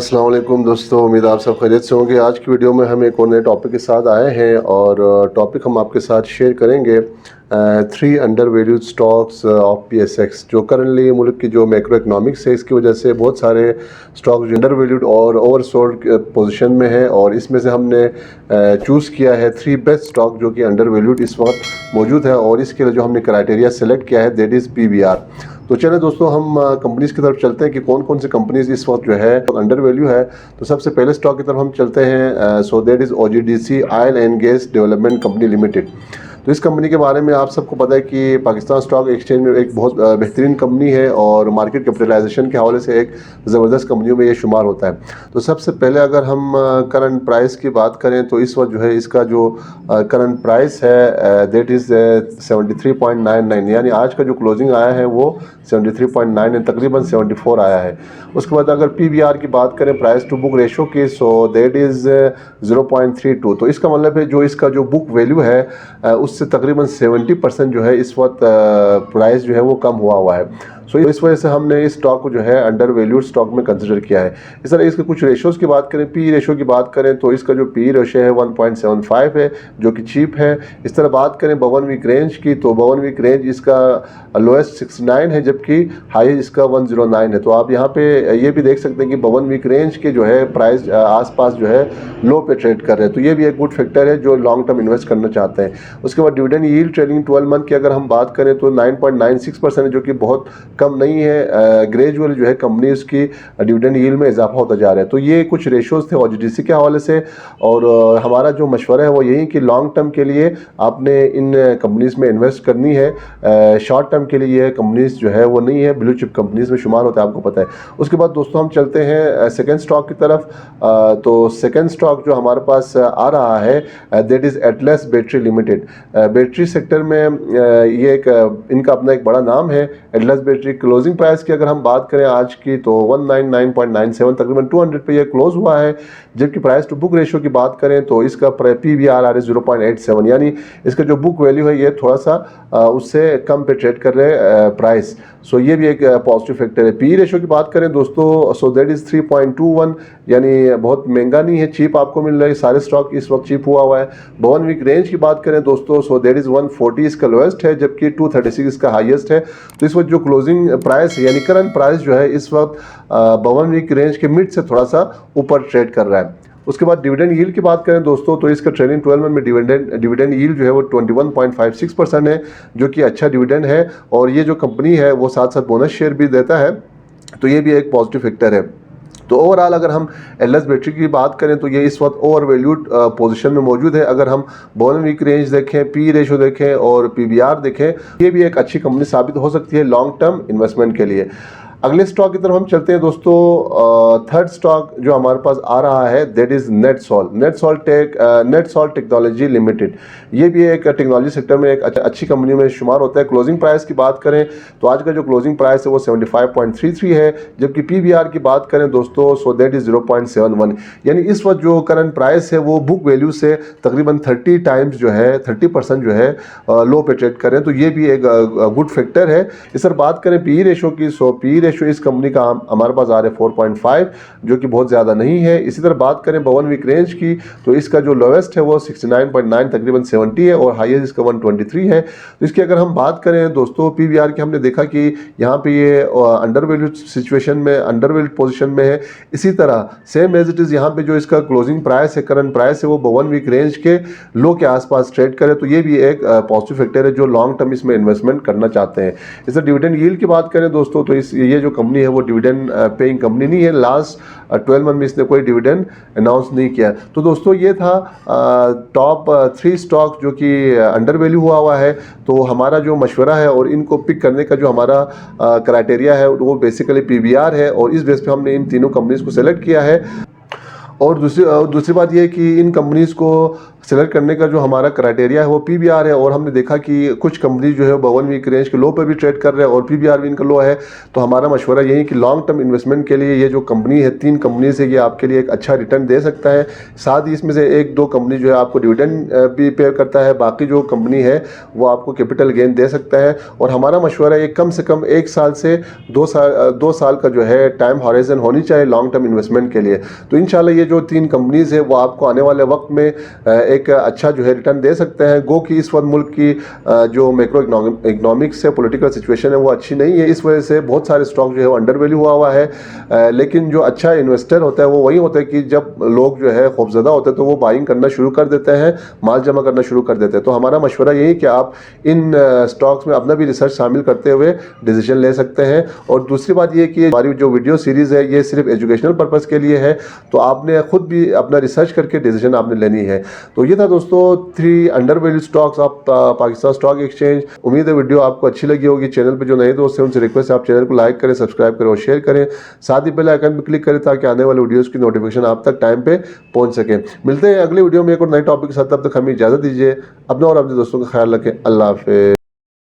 अस्सलाम वालेकुम दोस्तों, उम्मीद आप सब खैरियत से होंगे। आज की वीडियो में हम एक और नए टॉपिक के साथ आए हैं और टॉपिक हम आपके साथ शेयर करेंगे 3 under valued stocks of PSX। जो करंटली मुल्क की जो मैक्रो इकनॉमिक्स है, इसकी वजह से बहुत सारे स्टॉक्स अंडर वैल्यूड और ओवरसोल्ड पोजीशन में है और इसमें से हमने चूज़ किया है 3 बेस्ट स्टॉक जो कि अंडर वैल्यूड इस वक्त मौजूद है और इसके लिए जो हमने क्राइटेरिया सेलेक्ट किया है दैट इज़ PBR। तो चले दोस्तों, हम कंपनीज की तरफ चलते हैं कि कौन कौन सी कंपनीज इस वक्त जो है अंडर वैल्यू है। तो सबसे पहले स्टॉक की तरफ हम चलते हैं। So that is OGDC oil and gas development company limited. तो इस कंपनी के बारे में आप सबको पता है कि पाकिस्तान स्टॉक एक्सचेंज में एक बहुत बेहतरीन कंपनी है और मार्केट कैपिटलाइजेशन के हवाले से एक ज़बरदस्त कंपनियों में ये शुमार होता है। तो सबसे पहले अगर हम करंट प्राइस की बात करें तो इस वक्त जो है इसका जो करंट प्राइस है दैट इज़ 73.99, यानी आज का जो क्लोजिंग आया है वो 73.9 तकरीबन 74 आया है। उसके बाद अगर PBR की बात करें, प्राइस टू बुक रेशो की, सो दैट इज़ 0.32। तो इसका मतलब है जो इसका जो बुक वैल्यू है उससे तकरीबन 70% जो है इस वक्त प्राइस जो है वो कम हुआ है। सो इस वजह से हमने इस स्टॉक को जो है अंडर वैल्यूड स्टॉक में कंसिडर किया है। इस तरह इसके कुछ रेशोज़ की बात करें, पी रेशो की बात करें तो इसका जो पी रेशो है 1.75 है जो कि चीप है। इस तरह बात करें 52 वीक रेंज की, तो 52 वीक रेंज इसका लोएस्ट 69 है जबकि हाई इसका 109 है। तो आप यहाँ पे ये भी देख सकते हैं कि 52 वीक रेंज के जो है प्राइस आसपास जो है लो पे ट्रेड कर रहे हैं। तो ये भी एक गुड फैक्टर है जो लॉन्ग टर्म इन्वेस्ट करना चाहते हैं। उसके बाद डिविडेंड यील्ड ट्रेडिंग 12 मंथ की अगर हम बात करें तो 9.96% है जो कि बहुत कम नहीं है। ग्रेजुअल जो है कंपनी उसकी डिविडेंड यील्ड में इजाफा होता जा रहा है। तो ये कुछ रेशोज़ थे OGDC के हवाले से और हमारा जो मशवरा है वो यही कि लॉन्ग टर्म के लिए आपने इन कंपनीज़ में इन्वेस्ट करनी है। शॉर्ट टर्म के लिए ये कंपनीज़ जो है वो नहीं है, ब्लू चिप कंपनीज़ में शुमार होता है, आपको पता है। उसके बाद दोस्तों हम चलते हैं सेकेंड स्टॉक की तरफ। तो सेकेंड स्टॉक जो हमारे पास आ रहा है that is Atlas battery limited. Battery sector में ये एक इनका अपना एक बड़ा नाम है एटलस बैटरी। क्लोजिंग प्राइस की अगर हम बात करें आज की तो 199.97 तकरीबन 200 पे ये क्लोज हुआ है। जबकि प्राइस टू बुक रेशो की बात करें तो इसका PBR 0.87, यानी इसका जो बुक वैल्यू है ये थोड़ा सा उससे कम पे ट्रेड कर रहे हैं प्राइस। सो ये भी एक पॉजिटिव फैक्टर है। पी रेशो की बात करें दोस्तों, सो दैट इज़ 3.21, यानी बहुत महंगा नहीं है, चीप आपको मिल रहा है। सारे स्टॉक इस वक्त चीप हुआ है। 52 वीक रेंज की बात करें दोस्तों, सो दैट इज़ 140 इसका लोएस्ट है जबकि 236 इसका हाईएस्ट है। तो इस वक्त जो क्लोजिंग प्राइस यानी करंट प्राइस जो है इस वक्त 52 वीक रेंज के मिड से थोड़ा सा ऊपर ट्रेड कर रहा है। उसके बाद डिविडेंड यील्ड की बात करें दोस्तों तो इसका ट्रेलिंग 12 मंथ में डिविडेंड यील्ड जो है वो 21.56% है जो कि अच्छा डिविडेंड है और ये जो कंपनी है वो साथ साथ बोनस शेयर भी देता है। तो ये भी एक पॉजिटिव फैक्टर है। तो ओवरऑल अगर हम एटलस बैटरी की बात करें तो ये इस वक्त ओवर वैल्यूड पोजीशन में मौजूद है। अगर हम 52 वीक रेंज देखें, पी रेशो देखें और PBR देखें, ये भी एक अच्छी कंपनी साबित हो सकती है लॉन्ग टर्म इन्वेस्टमेंट के लिए। अगले स्टॉक की तरफ हम चलते हैं दोस्तों। थर्ड स्टॉक जो हमारे पास आ रहा है दैट इज़ नेटसॉल टेक्नोलॉजी लिमिटेड। ये भी एक टेक्नोलॉजी सेक्टर में एक अच्छी कंपनी में शुमार होता है। क्लोजिंग प्राइस की बात करें तो आज का जो क्लोजिंग प्राइस है वो 75.33 है जबकि PBR की बात करें दोस्तों सो दैट इज़ 0.71, यानी इस वक्त जो करंट प्राइस है वो बुक वैल्यू से तकरीबन 30 टाइम्स जो है 30% जो है लो पे ट्रेड करें। तो ये भी एक गुड फैक्टर है। इस पर बात करें पी रेशो की, सो पी रेशो इस कंपनी का हमारे पास आ रहा है 4.5 जो कि बहुत ज़्यादा नहीं है। इसी तरह बात करें 52 वीक रेंज की तो इसका जो लोवेस्ट है वो 69.9 तकरीबन 70 है और हाईएस्ट इसका 123 है। तो इसकी अगर हम बात करें दोस्तों PBR की, हमने देखा कि यहाँ पे ये अंडर वैल्यूड सिचुएशन में, अंडर वैल्यूड पोजीशन में है। इसी तरह सेम एज इट इज़ यहाँ पे जो इसका क्लोजिंग प्राइस है, करंट प्राइस है वो 52 वीक रेंज के लो के आसपास ट्रेड करे। तो ये भी एक पॉजिटिव फैक्टर है जो लॉन्ग टर्म इसमें इन्वेस्टमेंट करना चाहते हैं। इस तरह डिविडेंड यील्ड की बात करें दोस्तों तो ये जो कंपनी है वो डिविडेंड पेइंग कंपनी नहीं है। लास्ट 12 मंथ में इसने कोई डिविडेंड अनाउंस नहीं किया। तो दोस्तों ये था टॉप 3 स्टॉक जो कि अंडर वैल्यू हुआ है। तो हमारा जो मशवरा है और इनको पिक करने का जो हमारा क्राइटेरिया है वो बेसिकली PBR है और इस बेस पे हमने इन तीनों कंपनीज को सेलेक्ट किया है। और दूसरी बात यह है कि इन कंपनीज़ को सेलेक्ट करने का जो हमारा क्राइटेरिया है वो PBR है, और हमने देखा कि कुछ कंपनी जो है 52 वीक रेंज के लो पे भी ट्रेड कर रहे हैं और PBR भी इनका लो है। तो हमारा मशवरा यही है कि लॉन्ग टर्म इन्वेस्टमेंट के लिए ये जो कंपनी है, 3 कंपनी से ये आपके लिए एक अच्छा रिटर्न दे सकता है। साथ ही इसमें से 1-2 कंपनी जो है आपको डिविडेंड भी पे करता है, बाकी जो कंपनी है वो आपको कैपिटल गेन दे सकता है। और हमारा मशवरा ये कम से कम 1 साल से 2 साल का जो है टाइम हॉराइजन होनी चाहिए लॉन्ग टर्म इन्वेस्टमेंट के लिए। तो इंशाल्लाह ये जो 3 कंपनीज है वो आपको आने वाले वक्त में एक अच्छा जो है रिटर्न दे सकते हैं। गो कि इस वक्त मुल्क की जो मैक्रो इकोनॉमिक्स है, पॉलिटिकल सिचुएशन है वो अच्छी नहीं है, इस वजह से बहुत सारे स्टॉक जो है वो अंडर वैल्यू हुआ है। लेकिन जो अच्छा इन्वेस्टर होता है वो वही होता है कि जब लोग जो है खौफजदा होते हैं तो वो बाइंग करना शुरू कर देते हैं, माल जमा करना शुरू कर देते हैं। तो हमारा मशवरा यही कि आप इन स्टॉक्स में अपना भी रिसर्च शामिल करते हुए डिसीजन ले सकते हैं। और दूसरी बात ये कि हमारी जो वीडियो सीरीज़ है ये सिर्फ एजुकेशनल पर्पज़ के लिए है, तो आपने खुद भी अपना रिसर्च करके डिसीजन आपने लेनी है। तो ये था दोस्तों 3 under value stocks of Pakistan stock exchange. उम्मीद है वीडियो आपको अच्छी लगी होगी। चैनल पर जो नए दोस्त हैं उनसे रिक्वेस्ट है आप चैनल को लाइक करें, सब्सक्राइब करें और शेयर करें। साथ ही बेल आइकन पर क्लिक करें ताकि आने वाले वीडियोज़ की नोटिफिकेशन आप तक टाइम पे पहुंच सके। मिलते हैं अगले वीडियो में एक और नए टॉपिक के साथ, तब तक हमें इजाज़त दीजिए। अपना और अपने दोस्तों का ख्याल रखें। अल्लाह हाफिज़।